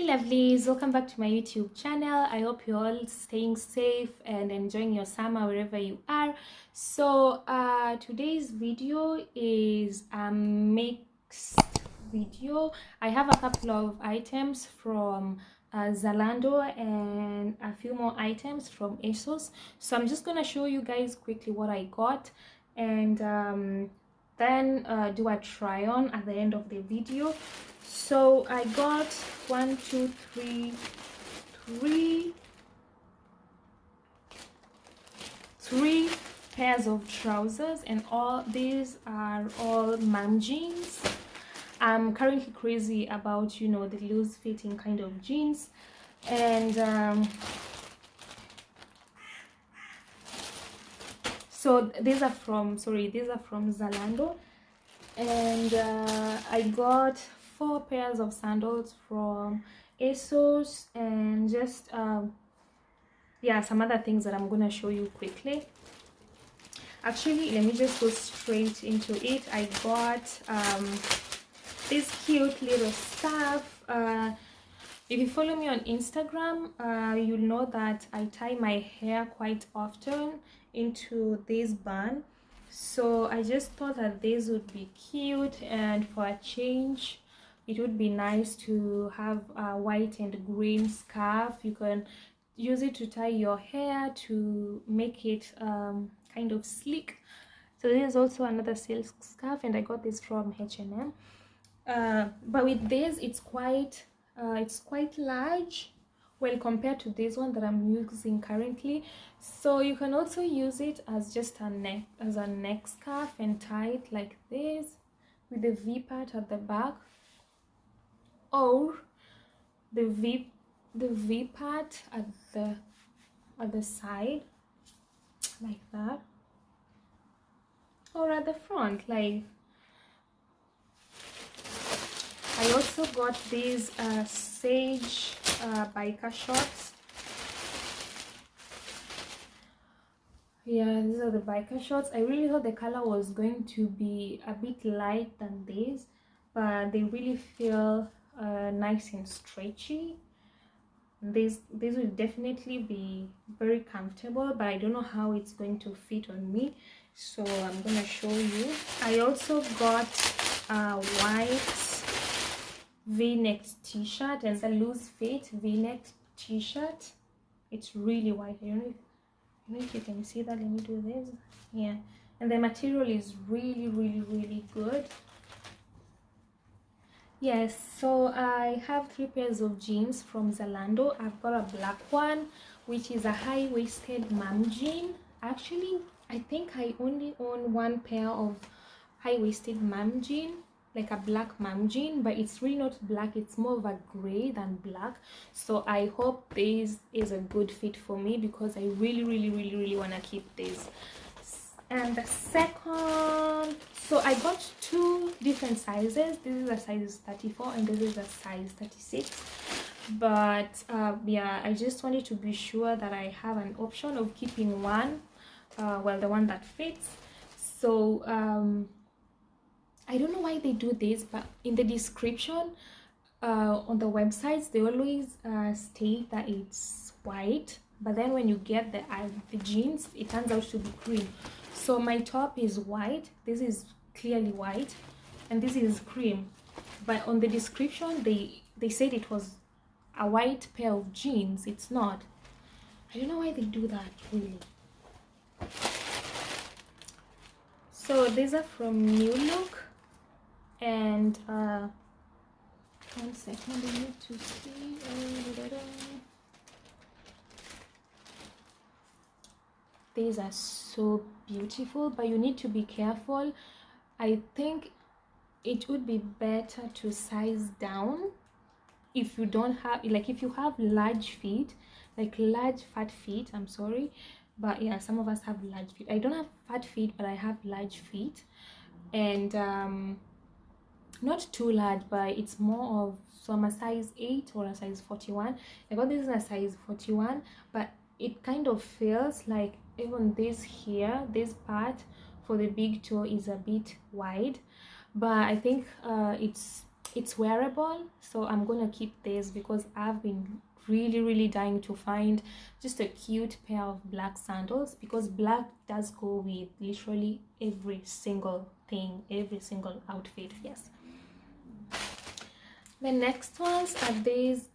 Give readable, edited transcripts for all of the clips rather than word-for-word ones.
lovelies, welcome back to my YouTube channel. I hope you're all staying safe and enjoying your summer wherever you are. So today's video is a mixed video. I have a couple of items from Zalando and a few more items from ASOS. So I'm just gonna show you guys quickly what I got, and then do a try on at the end of the video. So I got three pairs of trousers, and all these are all mom jeans. I'm currently crazy about, you know, the loose fitting kind of jeans, and so these are from Zalando, and I got 4 pairs of sandals from ASOS, and just yeah, some other things that I'm gonna show you quickly. Actually, let me just go straight into it. I got this cute little scarf. If you follow me on Instagram, you'll know that I tie my hair quite often into this bun, so I just thought that this would be cute, and for a change it would be nice to have a white and green scarf. You can use it to tie your hair to make it kind of sleek. So this is also another silk scarf, and I got this from H&M. But with this, it's quite large, well, compared to this one that I'm using currently. So you can also use it as just a neck scarf and tie it like this with the V part at the back, or the V part at the side like that, or at the front. Like, I also got these sage biker shorts. Yeah, these are the biker shorts. I really thought the color was going to be a bit light than this, but they really feel nice and stretchy. These will definitely be very comfortable, but I don't know how it's going to fit on me, so I'm gonna show you. I also got a white v-neck t-shirt and a loose fit v-neck t-shirt. It's really white. I don't know if you can see that. Let me do this. Yeah, and the material is really good. Yes, so I have 3 pairs of jeans from Zalando. I've got a black one, which is a high-waisted mom jean. Actually, I think I only own 1 pair of high-waisted mom jean, like a black mom jean, but it's really not black, it's more of a gray than black. So I hope this is a good fit for me, because I really want to keep this. And the second, so I got 2 different sizes. This is a size 34 and this is a size 36, but yeah, I just wanted to be sure that I have an option of keeping one, well, the one that fits. So I don't know why they do this, but in the description on the websites, they always state that it's white, but then when you get the jeans, it turns out to be cream. So my top is white, this is clearly white, and this is cream, but on the description they said it was a white pair of jeans. It's not. I don't know why they do that, really. So these are from Newlook, and 1 second, I need to see. These are so beautiful, but you need to be careful. I think it would be better to size down if you don't have, like, if you have large feet, like large fat feet. I'm sorry, but yeah, some of us have large feet. I don't have fat feet, but I have large feet, and not too large, but it's more of, so I'm a size 8 or a size 41. I got this in a size 41, but it kind of feels like even this here, this part for the big toe is a bit wide, but I think it's wearable, so I'm gonna keep this because I've been really dying to find just a cute pair of black sandals, because black does go with literally every single thing, every single outfit. Yes. The next ones are these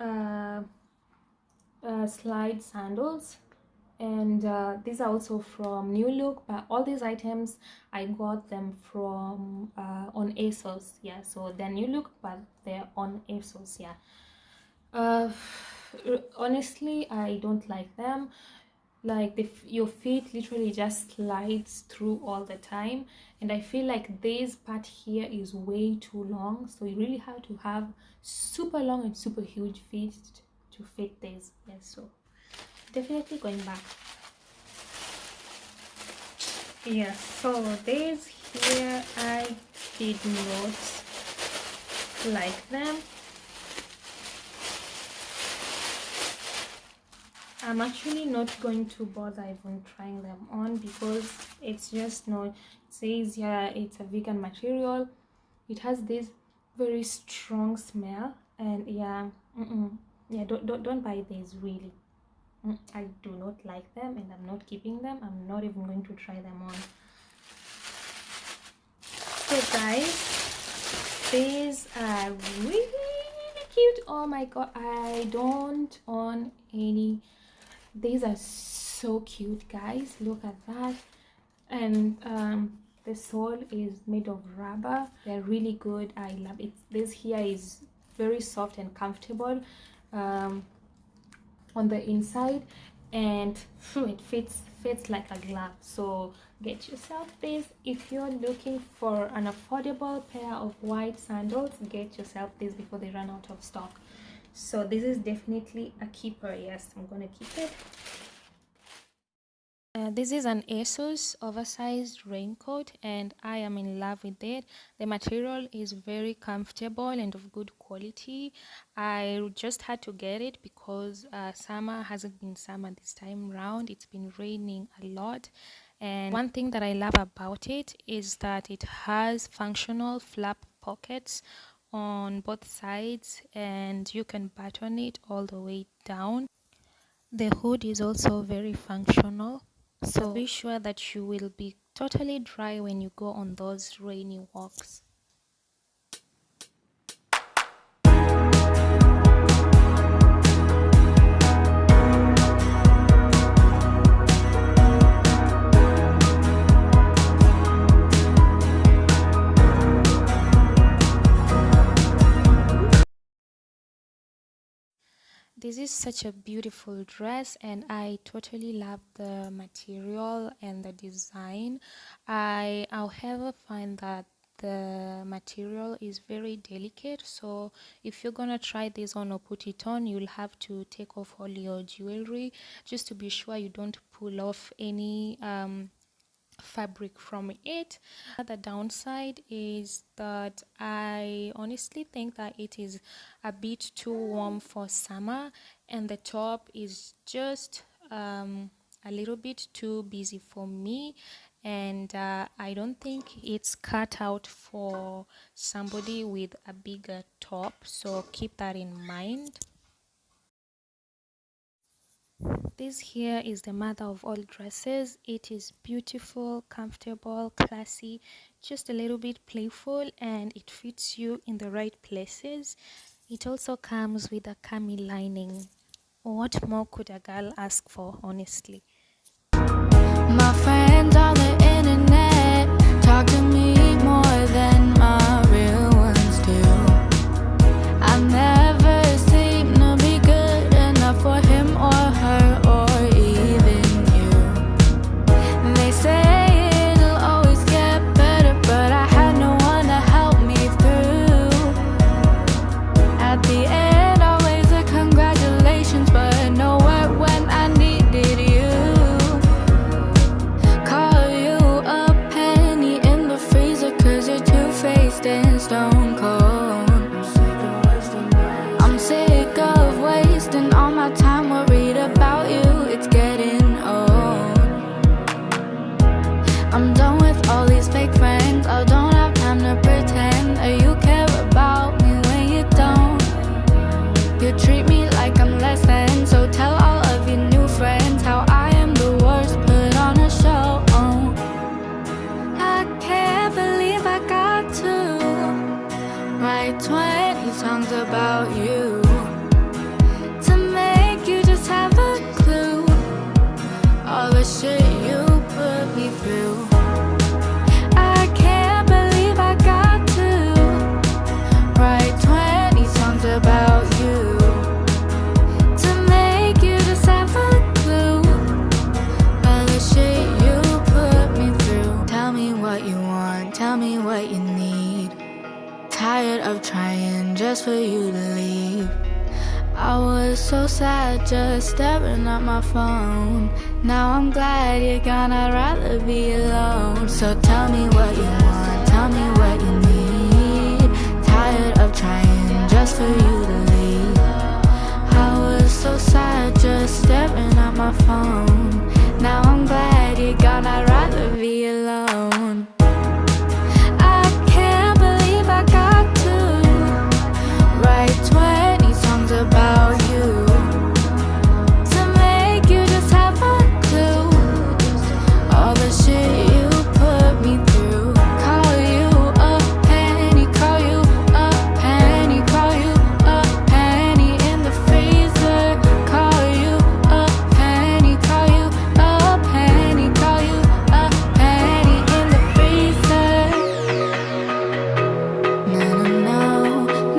slide sandals, and these are also from Newlook, but all these items I got them from on ASOS. Yeah, so they're Newlook, but they're on ASOS. Yeah. Honestly, I don't like them. Like your feet literally just slides through all the time, and I feel like this part here is way too long, so you really have to have super long and super huge feet to fit this. Yes, so definitely going back. Yeah, so this here I did not like them. I'm actually not going to bother even trying them on because it's just not, it says yeah it's a vegan material, it has this very strong smell, and yeah, yeah, don't buy these really. I do not like them, and I'm not keeping them. I'm not even going to try them on. So guys, these are really cute. Oh my god, I don't own any. These are so cute, guys. Look at that. And the sole is made of rubber. They're really good. I love it. This here is very soft and comfortable on the inside, and it fits like a glove. So get yourself this. If you're looking for an affordable pair of white sandals, get yourself this before they run out of stock. So this is definitely a keeper. Yes, I'm gonna keep it. This is an ASOS oversized raincoat, and I am in love with it. The material is very comfortable and of good quality. I just had to get it because summer hasn't been summer this time round. It's been raining a lot, and one thing that I love about it is that it has functional flap pockets on both sides, and you can button it all the way down. The hood is also very functional, so be sure that you will be totally dry when you go on those rainy walks. This is such a beautiful dress, and I totally love the material and the design. I, however, find that the material is very delicate, so if you're gonna try this on or put it on, you'll have to take off all your jewelry just to be sure you don't pull off any fabric from it. The downside is that I honestly think that it is a bit too warm for summer, and the top is just a little bit too busy for me, and I don't think it's cut out for somebody with a bigger top, so keep that in mind. This here is the mother of all dresses. It is beautiful, comfortable, classy, just a little bit playful, and it fits you in the right places. It also comes with a cami lining. What more could a girl ask for, honestly? My friends on the internet talk to me more than my real ones do. I never seem to be good enough for him or her or even you. They say it'll always get better, but I had no one to help me through. At the end, always a congratulations, but nowhere when I needed you. Call you Write 20 songs about you to make you just have a clue. All the shit you put me through. I can't believe I got to write 20 songs about you to make you just have a clue. All the shit you put me through. Tell me what you want, tell me what you need. Tired of trying just for you to leave. I was so sad just staring at my phone. Now I'm glad you're gone, I'd rather be alone. So tell me what you want, tell me what you need. Tired of trying just for you to leave. I was so sad just staring at my phone. Now I'm glad you're gone, I'd rather be alone. I can't believe I got to write 20 songs about you to make you just have a clue. All the shit you put me through. Call you a penny, call you a penny, call you a penny in the freezer. Call you a penny, call you a penny, call you a penny in the freezer. No, no,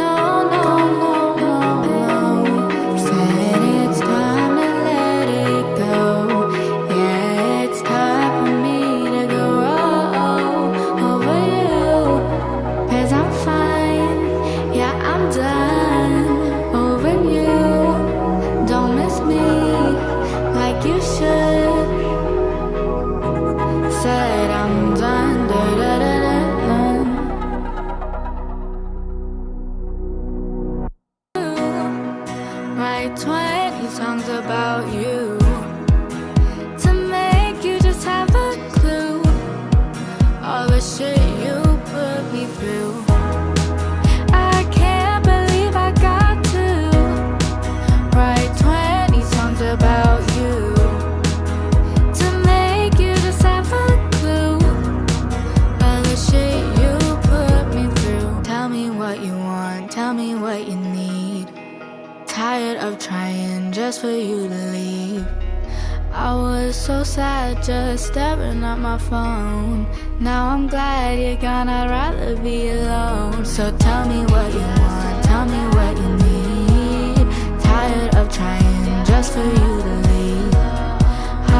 no, no, no, no, no. Said it's time to let it go. Yeah, it's time for me to go over you. 'Cause I'm fine, yeah, I'm done over you. Don't miss me like you should. Said I'm done, da da da da da. Write 20 songs about you to make you just have a clue. All the shit you put me through. I can't believe I got to write 20 songs about you to make you just have a clue. All the shit you put me through. Tell me what you want, tell me what you need. Tired of trying just for you to leave. I was so sad just staring at my phone. Now I'm glad you're gone, I'd rather be alone. So tell me what you want, tell me what you need. Tired of trying just for you to leave.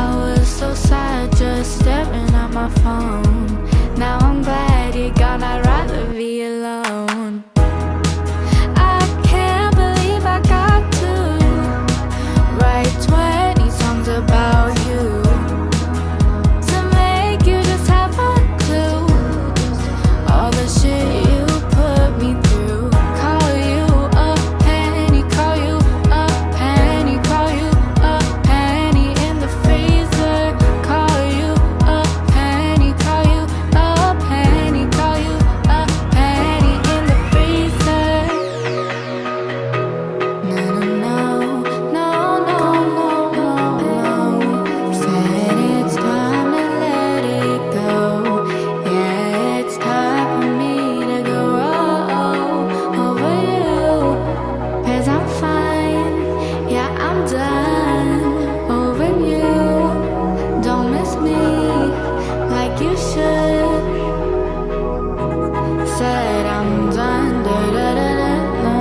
I was so sad just staring at my phone. Now I'm glad you're gone, I'd rather be alone. I can't believe I got to write 20 songs about you to make you just have a clue. All the shit you put me through. Call you a penny, call you a penny, call you a penny in the freezer. Call you a penny, call you a penny, call you a penny in the freezer. No, no, no, no, no, no, no. Said it's time to let it go. Yeah, it's time for me to go over you. 'Cause I'm fine, yeah, I'm done over you. Don't miss me like you should. Said I'm done, da da da da da.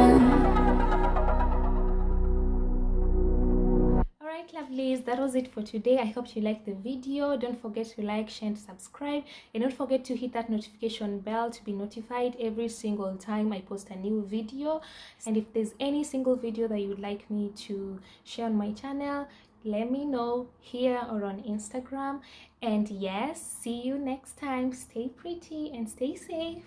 Alright, lovelies, that was it for today. I hope you liked the video. Don't forget to like, share and subscribe, and don't forget to hit that notification bell to be notified every single time I post a new video. And if there's any single video that you would like me to share on my channel, let me know here or on Instagram. And yes, see you next time. Stay pretty and stay safe.